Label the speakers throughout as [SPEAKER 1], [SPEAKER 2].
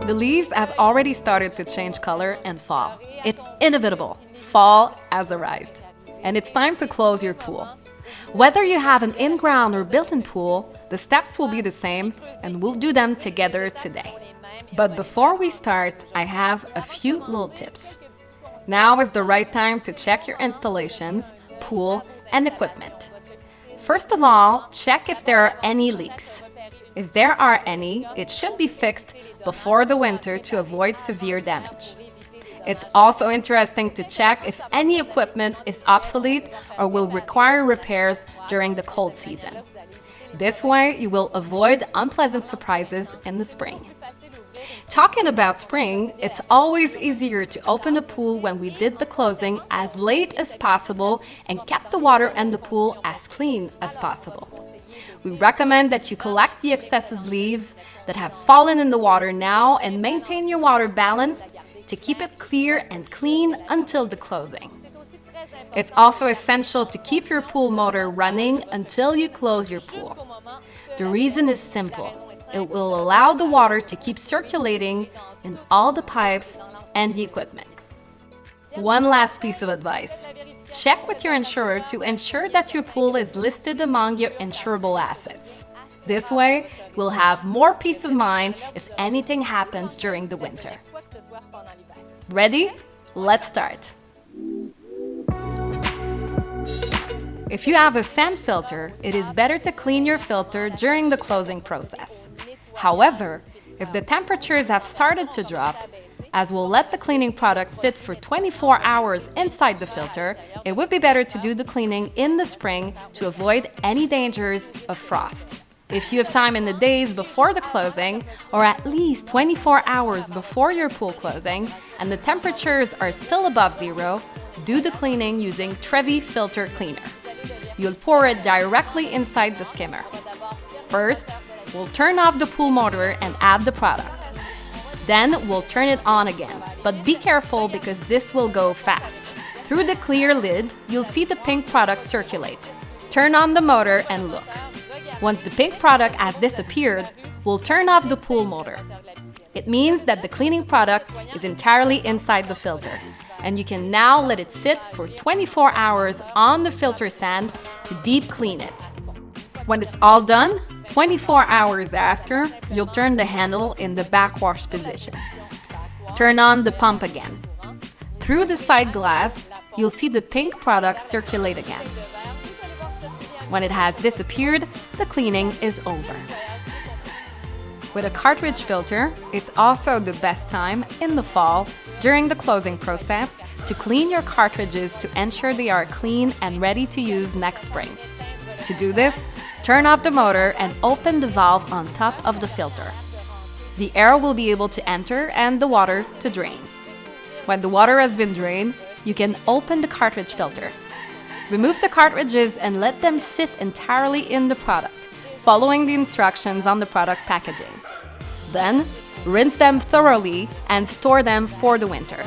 [SPEAKER 1] The leaves have already started to change color and fall. It's inevitable. Fall has arrived. And it's time to close your pool. Whether you have an in-ground or built-in pool, the steps will be the same, and we'll do them together today. But before we start, I have a few little tips. Now is the right time to check your installations, pool, and equipment. First of all, check if there are any leaks. If there are any, it should be fixed before the winter to avoid severe damage. It's also interesting to check if any equipment is obsolete or will require repairs during the cold season. This way, you will avoid unpleasant surprises in the spring. Talking about spring, it's always easier to open the pool when we did the closing as late as possible and kept the water and the pool as clean as possible. We recommend that you collect the excess leaves that have fallen in the water now and maintain your water balanced to keep it clear and clean until the closing. It's also essential to keep your pool motor running until you close your pool. The reason is simple. It will allow the water to keep circulating in all the pipes and the equipment. One last piece of advice. Check with your insurer to ensure that your pool is listed among your insurable assets. This way, we'll have more peace of mind if anything happens during the winter. Ready? Let's start. If you have a sand filter, it is better to clean your filter during the closing process. However, if the temperatures have started to drop, as we'll let the cleaning product sit for 24 hours inside the filter, it would be better to do the cleaning in the spring to avoid any dangers of frost. If you have time in the days before the closing, or at least 24 hours before your pool closing, and the temperatures are still above zero, do the cleaning using Trevi Filter Cleaner. You'll pour it directly inside the skimmer. First, we'll turn off the pool motor and add the product. Then we'll turn it on again, but be careful because this will go fast. Through the clear lid, you'll see the pink product circulate. Turn on the motor and look. Once the pink product has disappeared, we'll turn off the pool motor. It means that the cleaning product is entirely inside the filter, and you can now let it sit for 24 hours on the filter sand to deep clean it. When it's all done, 24 hours after, you'll turn the handle in the backwash position. Turn on the pump again. Through the side glass, you'll see the pink product circulate again. When it has disappeared, the cleaning is over. With a cartridge filter, it's also the best time in the fall during the closing process to clean your cartridges to ensure they are clean and ready to use next spring. To do this, turn off the motor and open the valve on top of the filter. The air will be able to enter and the water to drain. When the water has been drained, you can open the cartridge filter. Remove the cartridges and let them sit entirely in the product, following the instructions on the product packaging. Then, rinse them thoroughly and store them for the winter.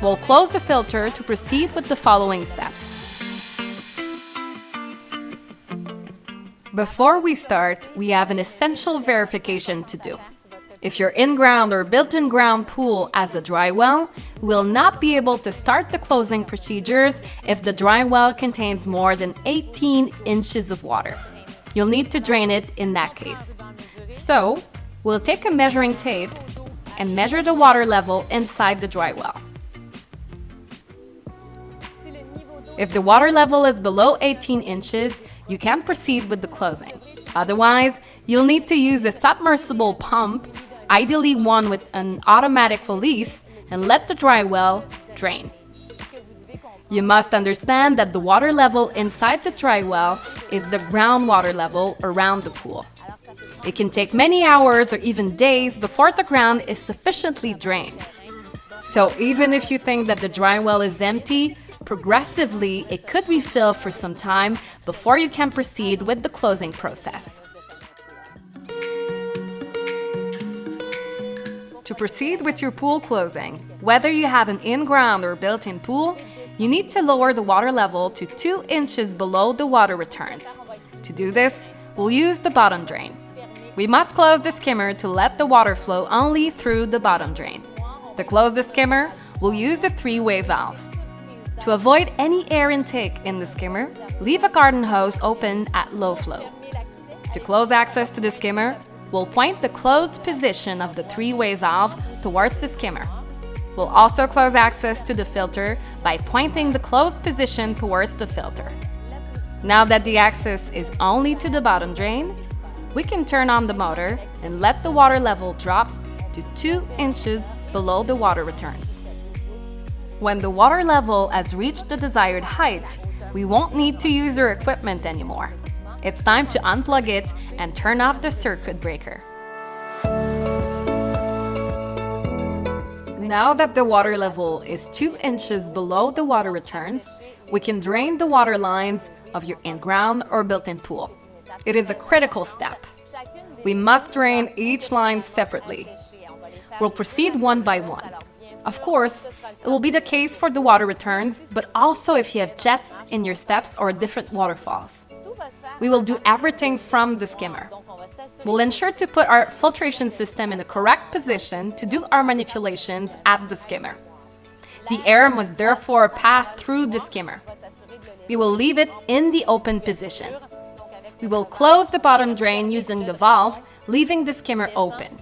[SPEAKER 1] We'll close the filter to proceed with the following steps. Before we start, we have an essential verification to do. If your in-ground or built-in ground pool has a dry well, we'll not be able to start the closing procedures if the dry well contains more than 18 inches of water. You'll need to drain it in that case. So, we'll take a measuring tape and measure the water level inside the dry well. If the water level is below 18 inches, you can proceed with the closing. Otherwise, you'll need to use a submersible pump, ideally one with an automatic release, and let the dry well drain. You must understand that the water level inside the dry well is the groundwater level around the pool. It can take many hours or even days before the ground is sufficiently drained. So even if you think that the dry well is empty, progressively it could refill for some time before you can proceed with the closing process. To proceed with your pool closing, whether you have an in-ground or built-in pool, you need to lower the water level to 2 inches below the water returns. To do this, we'll use the bottom drain. We must close the skimmer to let the water flow only through the bottom drain. To close the skimmer, we'll use the three-way valve. To avoid any air intake in the skimmer, leave a garden hose open at low flow. To close access to the skimmer, we'll point the closed position of the three-way valve towards the skimmer. We'll also close access to the filter by pointing the closed position towards the filter. Now that the access is only to the bottom drain, we can turn on the motor and let the water level drops to 2 inches below the water returns. When the water level has reached the desired height, we won't need to use our equipment anymore. It's time to unplug it and turn off the circuit breaker. Now that the water level is 2 inches below the water returns, we can drain the water lines of your in-ground or built-in pool. It is a critical step. We must drain each line separately. We'll proceed one by one. Of course, it will be the case for the water returns, but also if you have jets in your steps or different waterfalls. We will do everything from the skimmer. We'll ensure to put our filtration system in the correct position to do our manipulations at the skimmer. The air must therefore pass through the skimmer. We will leave it in the open position. We will close the bottom drain using the valve, leaving the skimmer open.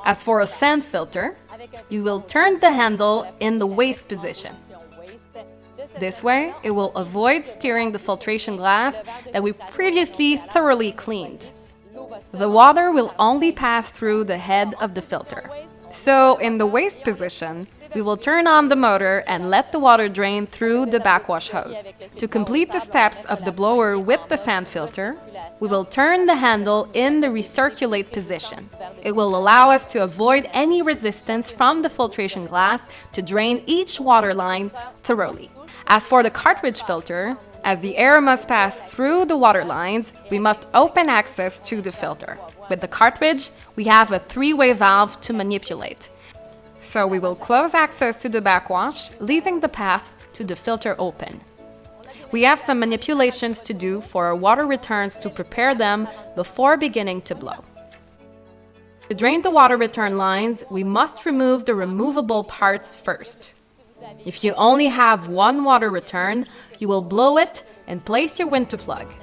[SPEAKER 1] As for a sand filter, you will turn the handle in the waste position. This way, it will avoid stirring the filtration glass that we previously thoroughly cleaned. The water will only pass through the head of the filter. So, in the waste position, we will turn on the motor and let the water drain through the backwash hose. To complete the steps of the blower with the sand filter, we will turn the handle in the recirculate position. It will allow us to avoid any resistance from the filtration glass to drain each water line thoroughly. As for the cartridge filter, as the air must pass through the water lines, we must open access to the filter. With the cartridge, we have a three-way valve to manipulate. So we will close access to the backwash, leaving the path to the filter open. We have some manipulations to do for our water returns to prepare them before beginning to blow. To drain the water return lines, we must remove the removable parts first. If you only have one water return, you will blow it and place your window plug.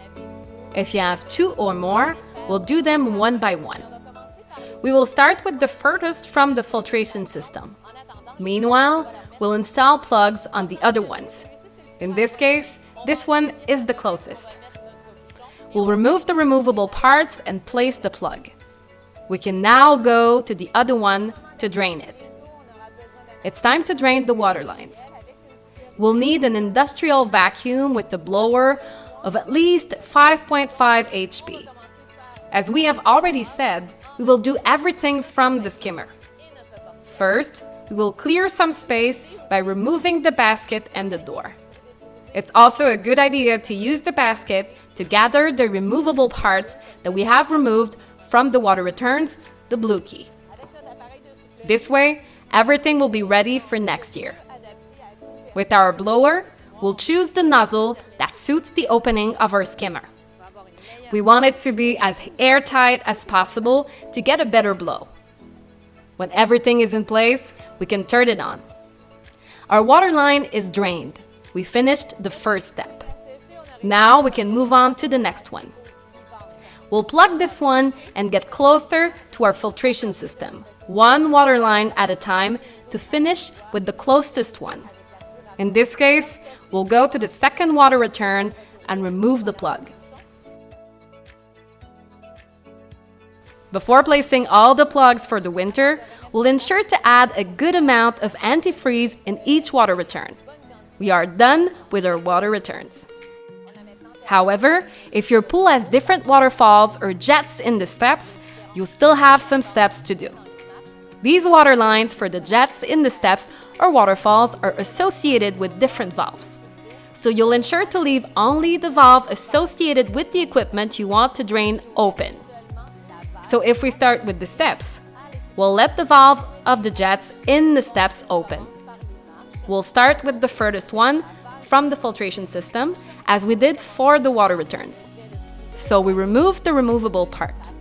[SPEAKER 1] If you have 2 or more, we'll do them one by one. We will start with the furthest from the filtration system. Meanwhile, we'll install plugs on the other ones. In this case, this one is the closest. We'll remove the removable parts and place the plug. We can now go to the other one to drain it. It's time to drain the water lines. We'll need an industrial vacuum with a blower of at least 5.5 HP. As we have already said, we will do everything from the skimmer. First, we will clear some space by removing the basket and the door. It's also a good idea to use the basket to gather the removable parts that we have removed from the water returns, the blue key. This way, everything will be ready for next year. With our blower, we'll choose the nozzle that suits the opening of our skimmer. We want it to be as airtight as possible to get a better blow. When everything is in place, we can turn it on. Our water line is drained. We finished the first step. Now we can move on to the next one. We'll plug this one and get closer to our filtration system, one water line at a time to finish with the closest one. In this case, we'll go to the second water return and remove the plug. Before placing all the plugs for the winter, we'll ensure to add a good amount of antifreeze in each water return. We are done with our water returns. However, if your pool has different waterfalls or jets in the steps, you'll still have some steps to do. These water lines for the jets in the steps or waterfalls are associated with different valves. So you'll ensure to leave only the valve associated with the equipment you want to drain open. So if we start with the steps, we'll let the valve of the jets in the steps open. We'll start with the furthest one from the filtration system, as we did for the water returns. So we remove the removable part.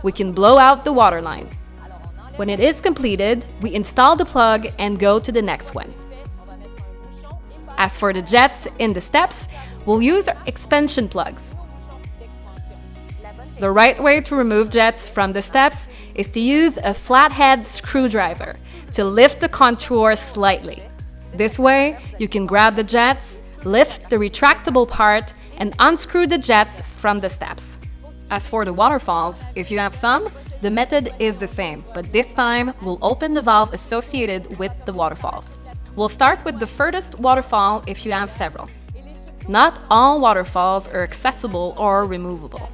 [SPEAKER 1] we can blow out the water line. When it is completed, we install the plug and go to the next one. As for the jets in the steps, we'll use expansion plugs. The right way to remove jets from the steps is to use a flathead screwdriver to lift the contour slightly. This way, you can grab the jets, lift the retractable part, and unscrew the jets from the steps. As for the waterfalls, if you have some, the method is the same, but this time we'll open the valve associated with the waterfalls. We'll start with the furthest waterfall if you have several. Not all waterfalls are accessible or removable.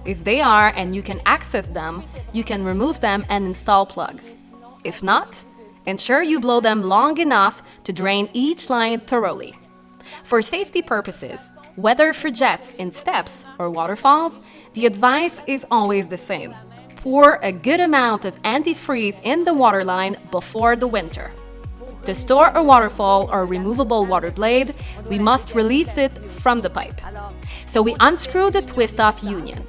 [SPEAKER 1] If they are and you can access them, you can remove them and install plugs. If not, ensure you blow them long enough to drain each line thoroughly. For safety purposes, whether for jets in steps or waterfalls, the advice is always the same. Pour a good amount of antifreeze in the waterline before the winter. To store a waterfall or removable water blade, we must release it from the pipe. So we unscrew the twist-off union.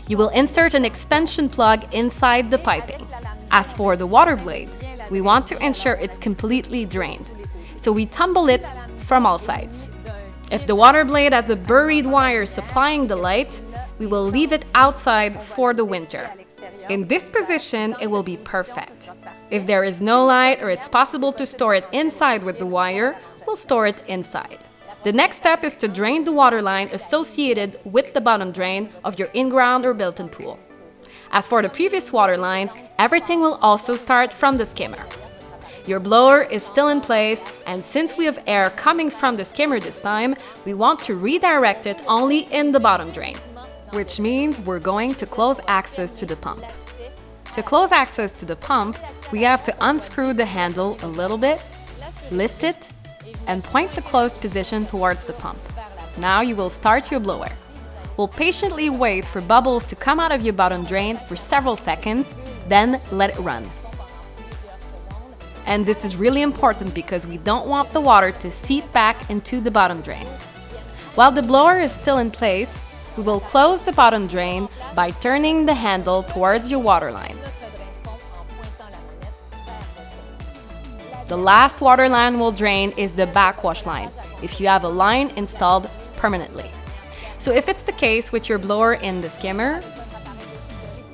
[SPEAKER 1] You will insert an expansion plug inside the piping. As for the water blade, we want to ensure it's completely drained, so we tumble it from all sides. If the water blade has a buried wire supplying the light, we will leave it outside for the winter. In this position, it will be perfect. If there is no light or it's possible to store it inside with the wire, we'll store it inside. The next step is to drain the water line associated with the bottom drain of your in-ground or built-in pool. As for the previous water lines, everything will also start from the skimmer. Your blower is still in place, and since we have air coming from the skimmer this time, we want to redirect it only in the bottom drain, which means we're going to close access to the pump. To close access to the pump, we have to unscrew the handle a little bit, lift it, and point the closed position towards the pump. Now you will start your blower. We'll patiently wait for bubbles to come out of your bottom drain for several seconds, then let it run. And this is really important because we don't want the water to seep back into the bottom drain. While the blower is still in place, we will close the bottom drain by turning the handle towards your water line. The last water line we'll drain is the backwash line, if you have a line installed permanently. So if it's the case with your blower in the skimmer,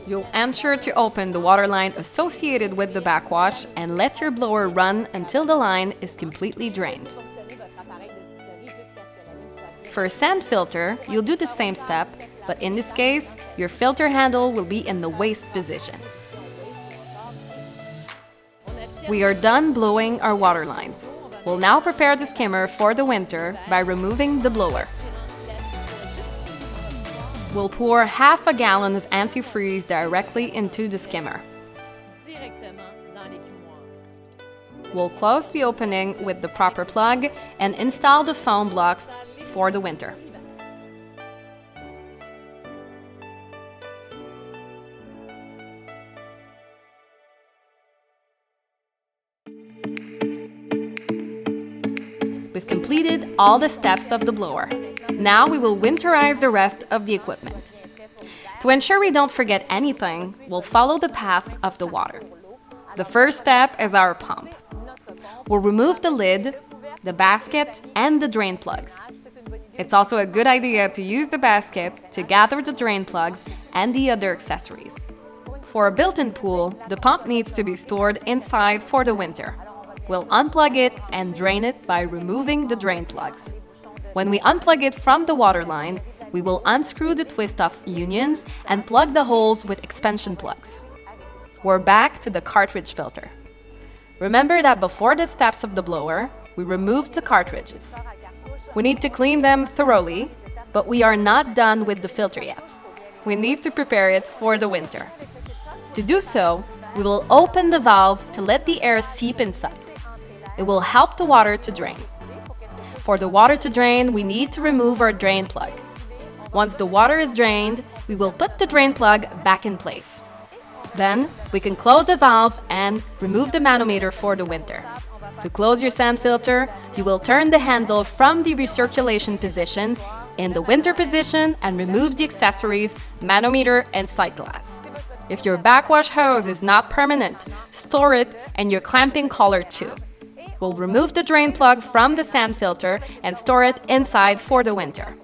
[SPEAKER 1] you'll ensure to open the water line associated with the backwash and let your blower run until the line is completely drained. For a sand filter, you'll do the same step, but in this case, your filter handle will be in the waste position. We are done blowing our water lines. We'll now prepare the skimmer for the winter by removing the blower. We'll pour half a gallon of antifreeze directly into the skimmer. We'll close the opening with the proper plug and install the foam blocks for the winter. We've completed all the steps of the blower. Now we will winterize the rest of the equipment. To ensure we don't forget anything, we'll follow the path of the water. The first step is our pump. We'll remove the lid, the basket, and the drain plugs. It's also a good idea to use the basket to gather the drain plugs and the other accessories. For a built-in pool, the pump needs to be stored inside for the winter. We'll unplug it and drain it by removing the drain plugs. When we unplug it from the water line, we will unscrew the twist-off unions and plug the holes with expansion plugs. We're back to the cartridge filter. Remember that before the steps of the blower, we removed the cartridges. We need to clean them thoroughly, but we are not done with the filter yet. We need to prepare it for the winter. To do so, we will open the valve to let the air seep inside. It will help the water to drain. For the water to drain, we need to remove our drain plug. Once the water is drained, we will put the drain plug back in place. Then, we can close the valve and remove the manometer for the winter. To close your sand filter, you will turn the handle from the recirculation position in the winter position and remove the accessories, manometer, and sight glass. If your backwash hose is not permanent, store it and your clamping collar too. We'll remove the drain plug from the sand filter and store it inside for the winter.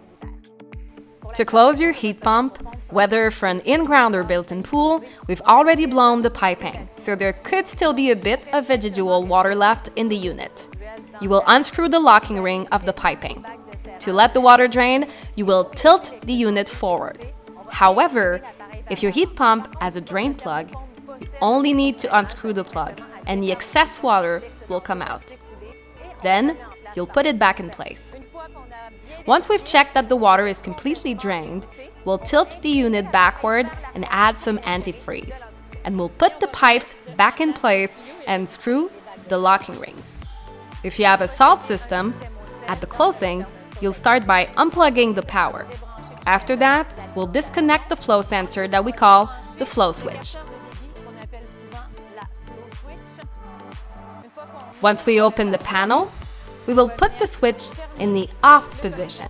[SPEAKER 1] To close your heat pump, whether for an in-ground or built-in pool, we've already blown the piping, so there could still be a bit of residual water left in the unit. You will unscrew the locking ring of the piping. To let the water drain, you will tilt the unit forward. However, if your heat pump has a drain plug, you only need to unscrew the plug, and the excess water will come out. Then, you'll put it back in place. Once we've checked that the water is completely drained, we'll tilt the unit backward and add some antifreeze. And we'll put the pipes back in place and screw the locking rings. If you have a salt system, at the closing, you'll start by unplugging the power. After that, we'll disconnect the flow sensor that we call the flow switch. Once we open the panel, we will put the switch in the off position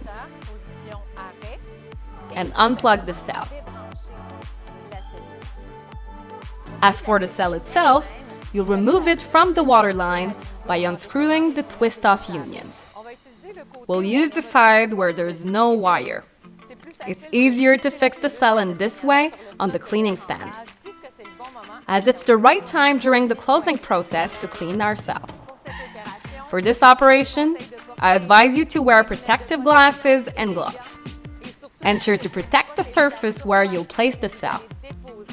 [SPEAKER 1] and unplug the cell. As for the cell itself, you'll remove it from the water line by unscrewing the twist-off unions. We'll use the side where there's no wire. It's easier to fix the cell in this way on the cleaning stand, as it's the right time during the closing process to clean our cell. For this operation, I advise you to wear protective glasses and gloves. Ensure to protect the surface where you'll place the cell.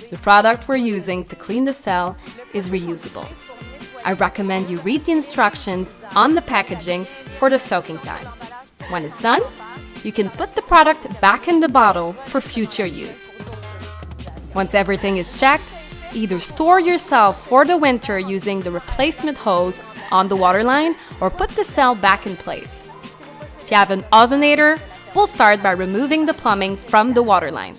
[SPEAKER 1] The product we're using to clean the cell is reusable. I recommend you read the instructions on the packaging for the soaking time. When it's done, you can put the product back in the bottle for future use. Once everything is checked, either store your cell for the winter using the replacement hose on the water line or put the cell back in place. If you have an ozonator, we'll start by removing the plumbing from the water line.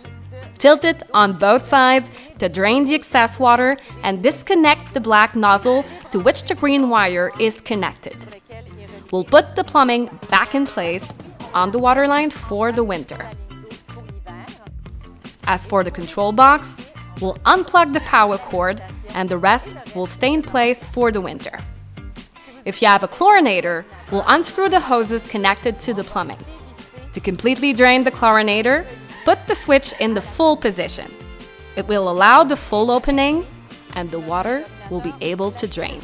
[SPEAKER 1] Tilt it on both sides to drain the excess water and disconnect the black nozzle to which the green wire is connected. We'll put the plumbing back in place on the water line for the winter. As for the control box, we'll unplug the power cord and the rest will stay in place for the winter. If you have a chlorinator, we'll unscrew the hoses connected to the plumbing. To completely drain the chlorinator, put the switch in the full position. It will allow the full opening and the water will be able to drain.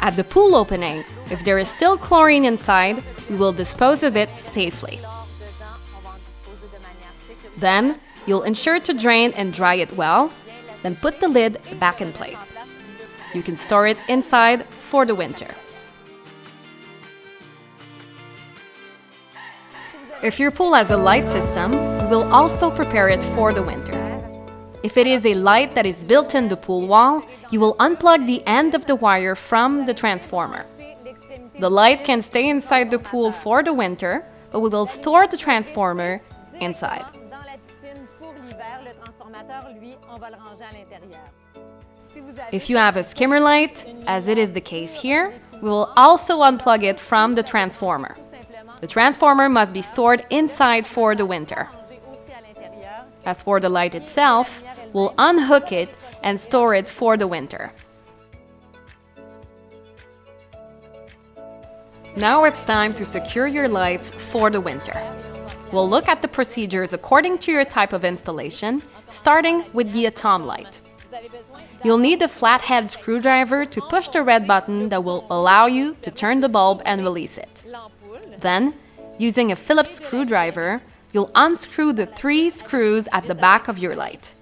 [SPEAKER 1] At the pool opening, if there is still chlorine inside, we will dispose of it safely. Then, you'll ensure to drain and dry it well, then put the lid back in place. You can store it inside for the winter. If your pool has a light system, we will also prepare it for the winter. If it is a light that is built in the pool wall, you will unplug the end of the wire from the transformer. The light can stay inside the pool for the winter, but we will store the transformer inside. If you have a skimmer light, as it is the case here, we will also unplug it from the transformer. The transformer must be stored inside for the winter. As for the light itself, we'll unhook it and store it for the winter. Now it's time to secure your lights for the winter. We'll look at the procedures according to your type of installation, starting with the atom light. You'll need a flathead screwdriver to push the red button that will allow you to turn the bulb and release it. Then, using a Phillips screwdriver, you'll unscrew the 3 screws at the back of your light.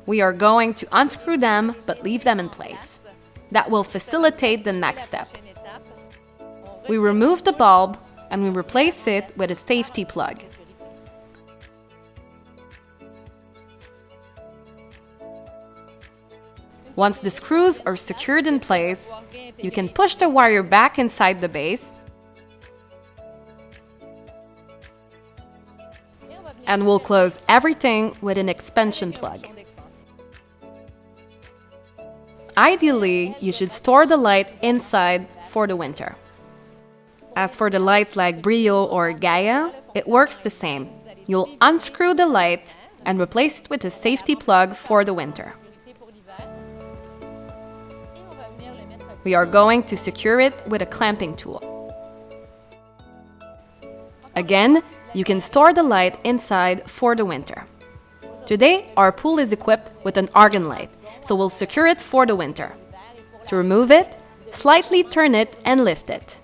[SPEAKER 1] We are going to unscrew them but leave them in place. That will facilitate the next step. We remove the bulb and we replace it with a safety plug. Once the screws are secured in place, you can push the wire back inside the base and we'll close everything with an expansion plug. Ideally, you should store the light inside for the winter. As for the lights like Brio or Gaia, it works the same. You'll unscrew the light and replace it with a safety plug for the winter. We are going to secure it with a clamping tool. Again, you can store the light inside for the winter. Today, our pool is equipped with an argon light, so we'll secure it for the winter. To remove it, slightly turn it and lift it.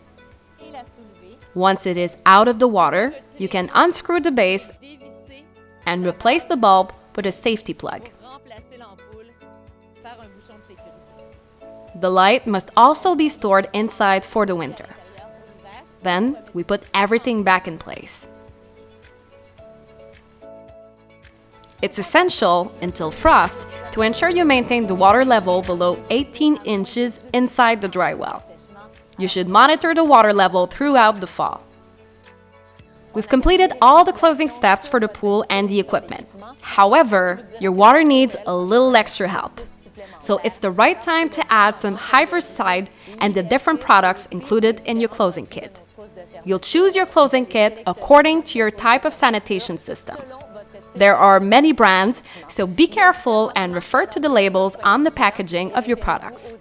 [SPEAKER 1] Once it is out of the water, you can unscrew the base and replace the bulb with a safety plug. The light must also be stored inside for the winter. Then, we put everything back in place. It's essential, until frost, to ensure you maintain the water level below 18 inches inside the dry well. You should monitor the water level throughout the fall. We've completed all the closing steps for the pool and the equipment. However, your water needs a little extra help. So it's the right time to add some herbicide and the different products included in your closing kit. You'll choose your closing kit according to your type of sanitation system. There are many brands, so be careful and refer to the labels on the packaging of your products.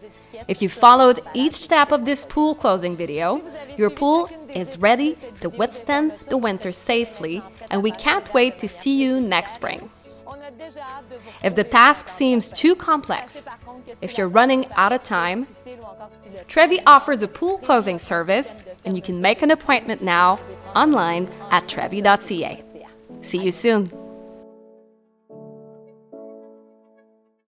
[SPEAKER 1] If you followed each step of this pool closing video, your pool is ready to withstand the winter safely, and we can't wait to see you next spring. If the task seems too complex, if you're running out of time, Trevi offers a pool closing service, and you can make an appointment now online at trevi.ca. See you soon!